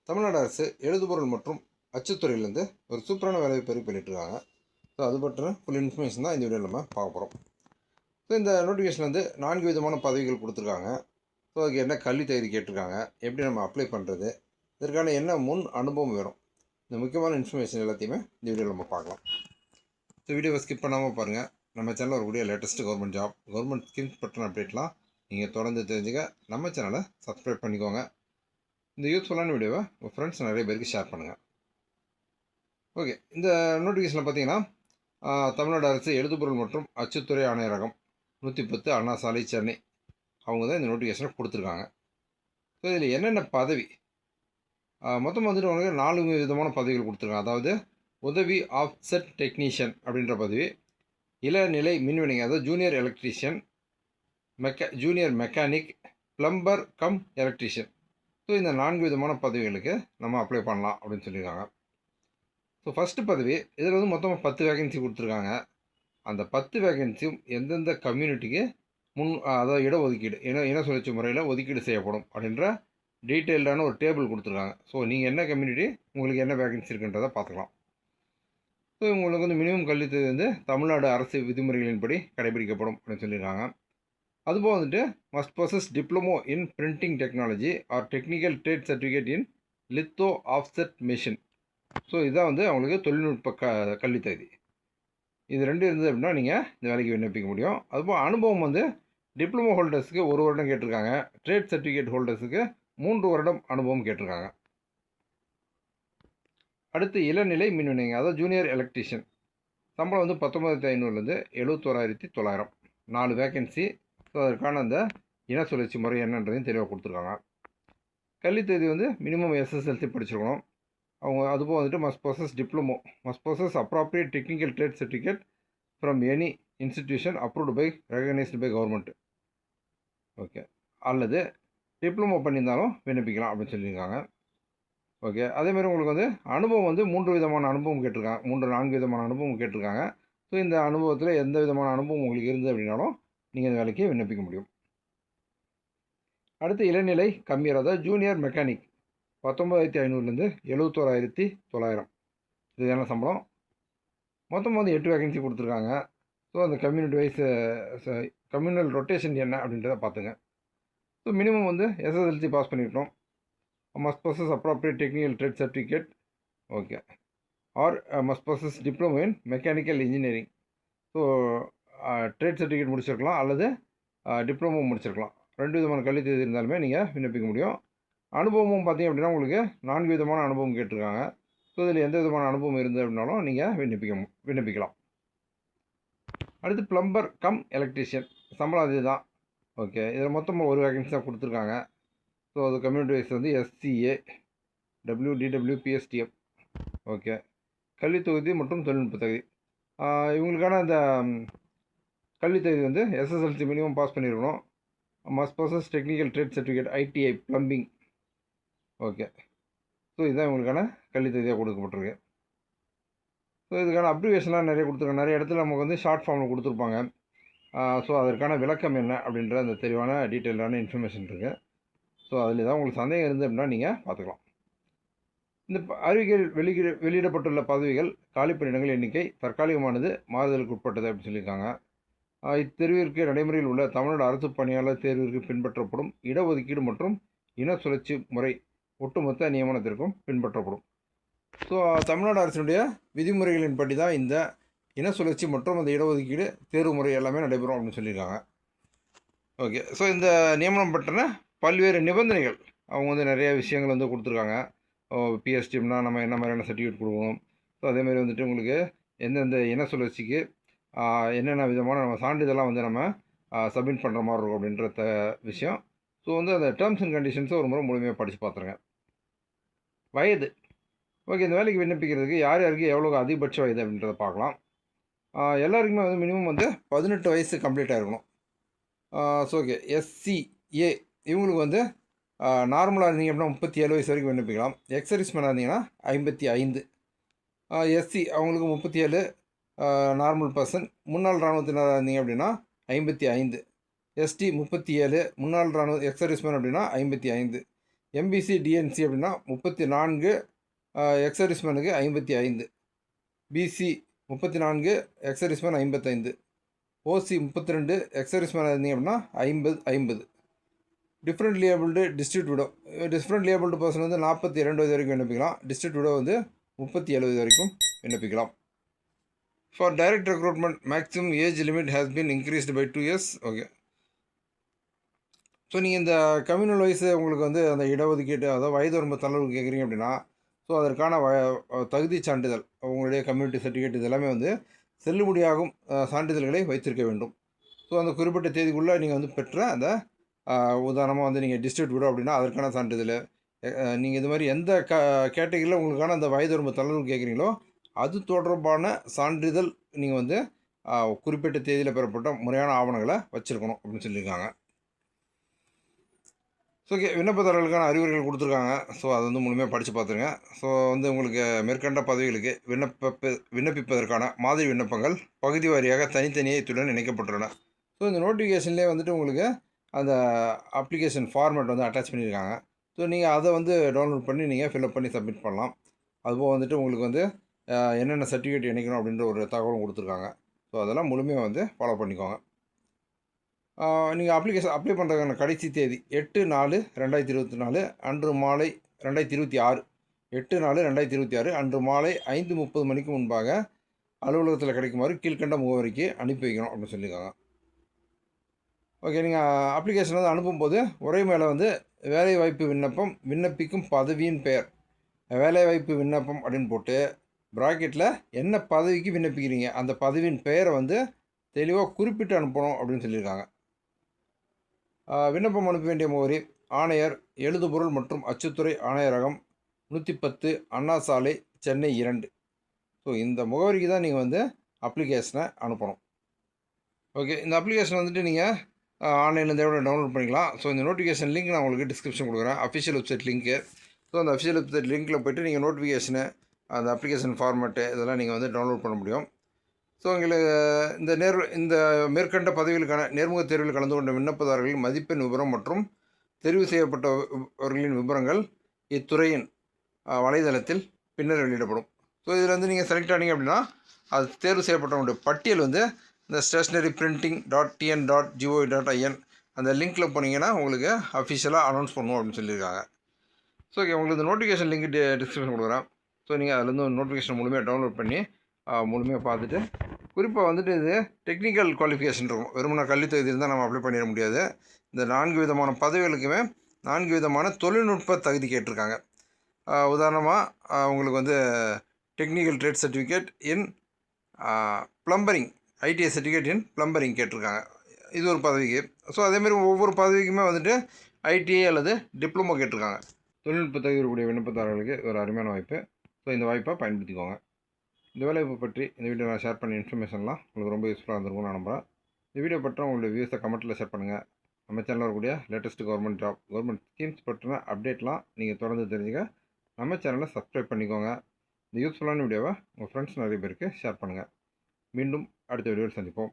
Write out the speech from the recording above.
தமிழ்நாடு அரசு எழுதுபொருள் மற்றும் அச்சுத்துறையிலேருந்து ஒரு சூப்பரான வேலைவாய்ப்பு பண்ணிட்டுருக்காங்க. ஸோ அது பற்றின ஃபுல் இன்ஃபர்மேஷன் தான் இந்த வீடியோவில் நம்ம பார்க்க போகிறோம். ஸோ இந்த நோட்டிஃபிகேஷன் வந்து 4 விதமான பதவிகள் கொடுத்துருக்காங்க. ஸோ அதுக்கு என்ன கல்வி தகுதி கேட்டிருக்காங்க, எப்படி நம்ம அப்ளை பண்ணுறது, இதற்கான என்ன முன் அனுபவம் வேணும், இந்த முக்கியமான இன்ஃபர்மேஷன் எல்லாத்தையுமே இந்த வீடியோவில் நம்ம பார்க்கலாம். ஸோ வீடியோவை ஸ்கிப் பண்ணாமல் பாருங்கள். நம்ம சேனலில் வரக்கூடிய latest government job, government schemes பற்றின அப்டேட்லாம் நீங்கள் தொடர்ந்து தெரிஞ்சுக்க நம்ம சேனலை சப்ஸ்கிரைப் பண்ணிக்கோங்க. இந்த யூஸ்ஃபுல்லான வீடியோவை உங்கள் ஃப்ரெண்ட்ஸ் நிறைய பேருக்கு ஷேர் பண்ணுங்கள். ஓகே, இந்த நோட்டிஃபிகேஷனில் பார்த்தீங்கன்னா தமிழ்நாடு அரசு எழுதுபொருள் மற்றும் அச்சுத்துறை ஆணையரகம் 110 அண்ணா சாலை சென்னை அவங்க தான் இந்த நோட்டிஃபிகேஷனை கொடுத்துருக்காங்க. ஸோ இதில் என்னென்ன பதவி மொத்தம் வந்துட்டு உங்களுக்கு 4 விதமான பதவிகள் கொடுத்துருக்காங்க. அதாவது உதவி ஆஃப்செட் டெக்னீஷியன் அப்படின்ற பதவி, இளநிலை மின்வினை அதாவது junior electrician, junior mechanic, plumber come electrician. So இந்த 4 விதமான பதவிகளுக்கு நம்ம அப்ளை பண்ணலாம் அப்படின்னு சொல்லியிருக்காங்க. ஸோ ஃபஸ்ட்டு பதவி, இதில் வந்து மொத்தமாக 10 வேகன்சி கொடுத்துருக்காங்க. அந்த 10 வேகன்சியும் எந்தெந்த கம்யூனிட்டிக்கு அதாவது இடஒதுக்கீடு இன சுழற்சி முறையில் ஒதுக்கீடு செய்யப்படும் அப்படின்ற டீட்டெயில்டான ஒரு டேபிள் கொடுத்துருக்காங்க. ஸோ நீங்கள் என்ன கம்யூனிட்டி, உங்களுக்கு என்ன வேகன்சி இருக்குன்றதை பார்த்துக்கலாம். ஸோ உங்களுக்கு வந்து மினிமம் கல்வி வந்து தமிழ்நாடு அரசு விதிமுறைகளின்படி கடைபிடிக்கப்படும் அப்படின்னு சொல்லியிருக்காங்க. அதுபோல் வந்துட்டு மஸ்ட் பொசஸ் டிப்ளமோ இன் printing technology R technical trade certificate இன் லித்தோ ஆஃப்செட் மிஷின். ஸோ இதுதான் வந்து அவங்களுக்கு தொழில்நுட்ப கல்வி தகுதி. இது 2 இருந்தது அப்படின்னா நீங்கள் இந்த வேலைக்கு விண்ணப்பிக்க முடியும். அதுபோல் அனுபவம் வந்து டிப்ளமோ ஹோல்டர்ஸுக்கு 1 வருடம் கேட்டிருக்காங்க. ட்ரேட் சர்டிஃபிகேட் ஹோல்டர்ஸுக்கு 3 வருடம் அனுபவம் கேட்டிருக்காங்க. அடுத்து இளநிலை மின்வினைங்க அதாவது ஜூனியர் எலக்ட்ரீஷியன், சம்பளம் வந்து 19,500லேருந்து 71,900, 4 வேகன்சி. ஸோ அதற்கான அந்த இன சுழற்சி முறை என்னன்றதையும் தெளிவாக கொடுத்துருக்காங்க. கல்வி தகுதி வந்து மினிமம் SSLC படிச்சிருக்கணும் அவங்க. அதுபோல் வந்துட்டு must possess diploma, must possess appropriate technical trade certificate from any institution approved by recognised by government. Okay, அல்லது டிப்ளமோ பண்ணியிருந்தாலும் விண்ணப்பிக்கலாம் அப்படின்னு சொல்லியிருக்காங்க. ஓகே, அதேமாதிரி உங்களுக்கு வந்து அனுபவம் வந்து 3 விதமான அனுபவம் கேட்டிருக்காங்க. 4 விதமான அனுபவம் கேட்டிருக்காங்க. ஸோ இந்த அனுபவத்தில் எந்த விதமான அனுபவம் உங்களுக்கு இருந்தது அப்படின்னாலும் நீங்கள் இந்த வேலைக்கு விண்ணப்பிக்க முடியும். அடுத்து இளநிலை கம்மியர் அதாவது ஜூனியர் மெக்கானிக் 19,500லேருந்து 71,900, இதுதான சம்பளம். மொத்தம் வந்து 8 வேகன்சி கொடுத்துருக்காங்க. ஸோ அந்த கம்யூனிட்டி வைஸ் கம்யூனல் ரொட்டேஷன் என்ன அப்படின்றத பார்த்துங்க. ஸோ மினிமம் வந்து SSLC பாஸ் பண்ணியிருக்கணும். Must possess appropriate technical trade certificate, okay, or must possess diploma in mechanical engineering. So trade certificate முடிச்சிருக்கலாம் அல்லது டிப்ளமோ முடிச்சிருக்கலாம். 2 விதமான கல்வி தேதி இருந்தாலுமே நீங்கள் விண்ணப்பிக்க முடியும். அனுபவமும் பார்த்தீங்க அப்படின்னா உங்களுக்கு 4 விதமான அனுபவம் கேட்டிருக்காங்க. ஸோ இதில் எந்த விதமான அனுபவம் இருந்தது அப்படின்னாலும் நீங்கள் விண்ணப்பிக்கலாம். அடுத்து பிளம்பர் கம் எலக்ட்ரீஷியன், சம்பளம் அதே தான். ஓகே, இதில் மொத்தமாக 1 வேகன்சி தான் கொடுத்துருக்காங்க. ஸோ அது கம்யூனிட்டி வைஸ் வந்து SCA WDW PSTF. ஓகே, கல்வி தொகுதி மற்றும் தொழில்நுட்ப தகுதி, இவங்களுக்கான அந்த கல்வி தகுதி வந்து SSLC மினிமம் பாஸ் பண்ணியிருக்கணும். Must possess technical trade certificate ITI plumbing. Okay, so இதுதான் இவங்களுக்கான கல்வி தகுதியாக கொடுக்கப்பட்டிருக்கு. ஸோ இதுக்கான அப்ரிவேஷன்லாம் நிறைய கொடுத்துருக்காங்க. நிறைய இடத்துல நமக்கு வந்து ஷார்ட் ஃபார்மில் கொடுத்துருப்பாங்க. ஸோ அதற்கான விளக்கம் என்ன அப்படின்ற அந்த தெளிவான டீட்டெயிலான இன்ஃபர்மேஷன் இருக்குது. ஸோ அதில் தான் உங்களுக்கு சந்தேகம் இருந்து அப்படின்னா நீங்கள் பார்த்துக்கலாம். இந்த அறிவிக்கையில் வெளியிடப்பட்டுள்ள பதவிகள் காலி பணியிடங்கள் எண்ணிக்கை தற்காலிகமானது, மாறுதலுக்கு உட்பட்டது அப்படின்னு சொல்லியிருக்காங்க. இத்தேர்விற்கு நடைமுறையில் உள்ள தமிழ்நாடு அரசு பணியாளர் தேர்விற்கு பின்பற்றப்படும் இடஒதுக்கீடு மற்றும் இன சுழற்சி முறை ஒட்டுமொத்த நியமனத்திற்கும் பின்பற்றப்படும். ஸோ தமிழ்நாடு அரசினுடைய விதிமுறைகளின்படி தான் இந்த இன சுழற்சி மற்றும் அந்த இடஒதுக்கீடு தேர்வு முறை எல்லாமே நடைபெறும் அப்படின்னு சொல்லியிருக்காங்க. ஓகே, ஸோ இந்த நியமனம் பற்றின பல்வேறு நிபந்தனைகள் அவங்க வந்து நிறைய விஷயங்கள் வந்து கொடுத்துருக்காங்க. PSTம்னா நம்ம என்ன மாதிரியான சர்டிஃபிகேட் கொடுக்கணும், ஸோ அதேமாதிரி வந்துட்டு உங்களுக்கு எந்தெந்த இன சுழற்சிக்கு என்னென்ன விதமான நம்ம சான்றிதழெலாம் வந்து நம்ம சப்மிட் பண்ணுற மாதிரி இருக்கும் அப்படின்ற விஷயம். ஸோ வந்து அந்த டேர்ம்ஸ் அண்ட் கண்டிஷன்ஸை ஒரு முறை முழுமையாக படித்து பார்த்துருங்க. வயது, ஓகே, இந்த வேலைக்கு விண்ணப்பிக்கிறதுக்கு யார் யாருக்கு எவ்வளோ அதிகபட்ச வயது அப்படின்றத பார்க்கலாம். எல்லாருக்குமே வந்து மினிமம் வந்து 18 வயசு கம்ப்ளீட்டாக இருக்கணும். ஸோ ஓகே, SCA இவங்களுக்கு வந்து நார்மலாக இருந்தீங்க அப்படின்னா 37 வயசு வரைக்கும் விண்ணப்பிக்கலாம். எக்ஸர்வீஸ்மேனாக இருந்தீங்கன்னா 55. SC அவங்களுக்கு 37 நார்மல் பர்சன். முன்னாள் இராணுவத்தினராக இருந்தீங்க அப்படின்னா 55. ST 37 முன்னாள் இராணுவ எக்ஸர்வீஸ்மேன் அப்படின்னா 55. எம்பிசி டிஎன்சி அப்படின்னா 34, எக்ஸ் சர்வீஸ்மேனுக்கு 55, பிசி 34, எக்ஸ் சர்வீஸ்மேன் 55, ஓசி 32, எக்ஸ் சர்வீஸ்மேன் இருந்தீங்க அப்படின்னா 50. Different labelled district widow, different labelled person வந்து 42 வயது வரைக்கும் விண்ணப்பிக்கலாம். டிஸ்ட்ரிக்ட் விடோ வந்து 37 வயது வரைக்கும் விண்ணப்பிக்கலாம். For direct recruitment maximum age limit has been increased by 2 years. Okay, so நீங்கள் இந்த கம்யூனல் வைஸு உங்களுக்கு வந்து அந்த இடஒதுக்கீட்டு அதாவது வயது வரம்பு தளர்வு கேட்குறீங்க அப்படின்னா, ஸோ அதற்கான தகுதி சான்றிதழ் உங்களுடைய கம்யூனிட்டி சர்டிஃபிகேட் இதெல்லாமே வந்து செல்லுபடியாகும் சான்றிதழ்களை வைத்திருக்க வேண்டும். ஸோ அந்த குறிப்பிட்ட தேதிக்குள்ளே நீங்கள் வந்து பெற்ற அந்த உதாரணமாக வந்து நீங்கள் டிஸ்ட்ரிக்ட் விடோ அப்படின்னா அதற்கான சான்றிதழ், நீங்கள் இது மாதிரி எந்த கேட்டகரியில் உங்களுக்கான அந்த வயது வரம்பு தளர்வு கேட்குறீங்களோ அது தொடர்பான சான்றிதழ் நீங்கள் வந்து குறிப்பிட்ட தேதியில் பெறப்பட்ட முறையான ஆவணங்களை வச்சுருக்கணும் அப்படின்னு சொல்லியிருக்காங்க. ஸோ ஓகே, விண்ணப்பதாரர்களுக்கான அறிவுரைகள் கொடுத்துருக்காங்க. ஸோ அதை வந்து முழுமையாக படித்து பார்த்துருங்க. ஸோ வந்து உங்களுக்கு மேற்கண்ட பதவிகளுக்கு விண்ணப்பிப்பதற்கான மாதிரி விண்ணப்பங்கள் பகுதி வாரியாக தனித்தனியே இத்துடன் இணைக்கப்பட்டுள்ளன. ஸோ இந்த நோட்டிஃபிகேஷன்லேயே வந்துட்டு உங்களுக்கு அந்த அப்ளிகேஷன் ஃபார்மேட் வந்து அட்டாச் பண்ணியிருக்காங்க. ஸோ நீங்கள் அதை வந்து டவுன்லோட் பண்ணி நீங்கள் ஃபில்அப் பண்ணி சப்மிட் பண்ணலாம். அதுபோக வந்துட்டு உங்களுக்கு வந்து என்னென்ன சர்டிஃபிகேட் இணைக்கணும் அப்படின்ற ஒரு தகவலும் கொடுத்துருக்காங்க. ஸோ அதெல்லாம் முழுமையாக வந்து ஃபாலோ பண்ணிக்கோங்க. நீங்கள் அப்ளிகேஷன் அப்ளை பண்ணுறதுக்கான கடைசி தேதி 8/4/2024 அன்று மாலை 2026 8/4/2026 அன்று மாலை 5:30 மணிக்கு முன்பாக அலுவலகத்தில் கிடைக்குமாறு கீழ்கண்ட முகவரிக்கு அனுப்பி வைக்கணும் அப்படின்னு சொல்லியிருக்காங்க. ஓகே, நீங்கள் அப்ளிகேஷன் வந்து அனுப்பும்போது உரை மேலே வந்து வேலைவாய்ப்பு விண்ணப்பம், விண்ணப்பிக்கும் பதவியின் பெயர், வேலைவாய்ப்பு விண்ணப்பம் அப்படின்னு போட்டு ப்ராக்கெட்டில் என்ன பதவிக்கு விண்ணப்பிக்கிறீங்க அந்த பதவியின் பெயரை வந்து தெளிவாக குறிப்பிட்டு அனுப்பணும் அப்படின்னு சொல்லியிருக்காங்க. விண்ணப்பம் அனுப்ப வேண்டிய முகவரி ஆணையர், எழுதுபொருள் மற்றும் அச்சுத்துறை ஆணையரகம், 110 அண்ணா சாலை, சென்னை 2. ஸோ இந்த முகவரிக்கு தான் நீங்கள் வந்து அப்ளிகேஷனை அனுப்பணும். ஓகே, இந்த அப்ளிகேஷன் வந்துட்டு நீங்கள் ஆன்லைனில் எவ்வளோ டவுன்லோட் பண்ணிக்கலாம். ஸோ இந்த நோட்டிஃபிகேஷன் லிங்க் நான் உங்களுக்கு டிஸ்கிரிப்ஷன் கொடுக்குறேன், அஃபிஷியல் வெப்சைட் லிங்க்கு. ஸோ அந்த அஃபிஷியல் வெப்சைட் லிங்க்கில் போய்ட்டு நீங்கள் நோட்டிஃபிகேஷனு, அந்த அப்ளிகேஷன் ஃபார்மேட்டு இதெல்லாம் நீங்கள் வந்து டவுன்லோட் பண்ண முடியும். ஸோ உங்களுக்கு இந்த மேற்கண்ட பதவிகளுக்கான நேர்முக தேர்வில் கலந்து கொண்ட விண்ணப்பதாரர்களின் மதிப்பெண் விவரம் மற்றும் தெரிவு செய்யப்பட்டவர்களின் விவரங்கள் இத்துறையின் வலைதளத்தில் பின்னர் வெளியிடப்படும். ஸோ இதில் வந்து நீங்கள் செலக்ட் ஆனீங்க அப்படின்னா அது தேர்வு செய்யப்பட்டவங்களுடைய பட்டியல் வந்து இந்த stationaryprinting.tn.gov.in அந்த லிங்க்கில் போனீங்கன்னா உங்களுக்கு அஃபிஷியலாக அனௌன்ஸ் பண்ணுவோம் அப்படின்னு சொல்லியிருக்காங்க. ஸோ ஓகே, உங்களுக்கு இந்த நோட்டிஃபிகேஷன் லிங்க் டிஸ்கிரிப்ஷன் கொடுக்குறேன். ஸோ நீங்கள் அதுலேருந்து நோட்டிஃபிகேஷன் முழுமையாக டவுன்லோட் பண்ணி முழுமையாக பார்த்துட்டு, குறிப்பாக வந்துட்டு இது டெக்னிக்கல் குவாலிஃபிகேஷன் இருக்கும், வெறுமனா கல்வித் தகுதி இருந்தால் நம்ம அப்ளை பண்ணிட முடியாது. இந்த 4 விதமான பதவிகளுக்குமே 4 விதமான தொழில்நுட்ப தகுதி கேட்டிருக்காங்க. உதாரணமாக உங்களுக்கு வந்து technical trade certificate in plumbing, ITI certificate in plumbing கேட்டிருக்காங்க. இது ஒரு பதவிக்கு. ஸோ அதேமாதிரி ஒவ்வொரு பதவிக்குமே வந்துட்டு ஐடிஐ அல்லது டிப்ளமோ கேட்டிருக்காங்க. தொழில்நுட்ப தகுதி இருக்கக்கூடிய விண்ணப்பதாரர்களுக்கு ஒரு அருமையான வாய்ப்பு. ஸோ இந்த வாய்ப்பை பயன்படுத்திக்கோங்க. இந்த வேலைவாய்ப்பு பற்றி இந்த வீடியோ நான் ஷேர் பண்ண இன்ஃபர்மேஷன்லாம் உங்களுக்கு ரொம்ப யூஸ்ஃபுல்லாக இருந்திருக்கும்னு நான் நம்புகிறேன். இந்த வீடியோ பற்றி உங்களுடைய வியூஸை கமெண்ட்டில் ஷேர் பண்ணுங்கள். நம்ம சேனலில் இருக்கக்கூடிய latest government job, government schemes பற்றின அப்டேட்லாம் நீங்கள் தொடர்ந்து தெரிஞ்சுக்க நம்ம சேனலை சப்ஸ்கிரைப் பண்ணிக்கோங்க. இந்த யூஸ்ஃபுல்லான வீடியோவை உங்கள் ஃப்ரெண்ட்ஸ் நிறைய பேருக்கு ஷேர் பண்ணுங்கள். மீண்டும் அடுத்த வீடியோவில் சந்திப்போம்.